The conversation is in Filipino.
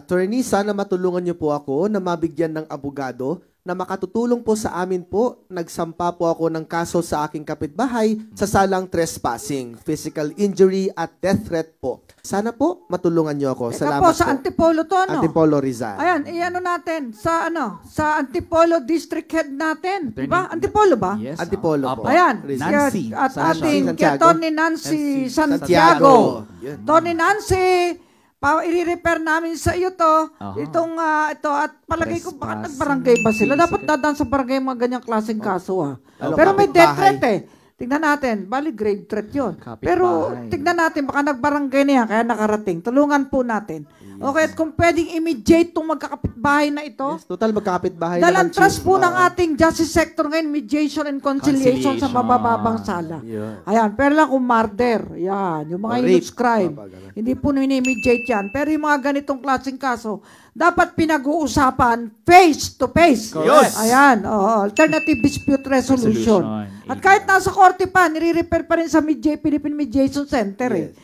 Attorney, sana matulungan niyo po ako na mabigyan ng abogado na makatutulong po sa amin po. Nagsampa po ako ng kaso sa aking kapitbahay sa salang trespassing, physical injury at death threat po. Sana po matulungan niyo ako. Salamat po. Sa Antipolo to, ano? Antipolo, Rizal. Ayan, iano natin sa Antipolo District Head natin. Diba? Antipolo ba? Yes. Antipolo po. Ayan, Nancy. at ating Santiago. Tony Nancy Santiago. Santiago. Yun. Tony Nancy, i-repair namin sa iyo to. Itong ito at palagay ko baka nagbarangay ba sila? Dapat dadaan sa barangay mga ganyang klaseng kaso Pero may death threat Tignan natin, bali grave threat yun. Pero tignan natin, baka nagbarangay na yan, kaya nakarating. Tulungan po natin. Okay, at kung pwedeng immediate itong magkakapitbahay na ito, Yes, total magkakapitbahay dalantras po ng ating justice sector ngayon, mediation and conciliation sa mabababang sala. Yeah. Ayan, pero lang kung murder, yan, yung mga heinous crime, hindi po nini-mediate yan. Pero yung mga ganitong klaseng kaso, dapat pinag-uusapan face to face. Correct. Ayan, alternative dispute resolution. At kahit nasa korte pa, nire-refer pa rin sa Philippine Mediation Center.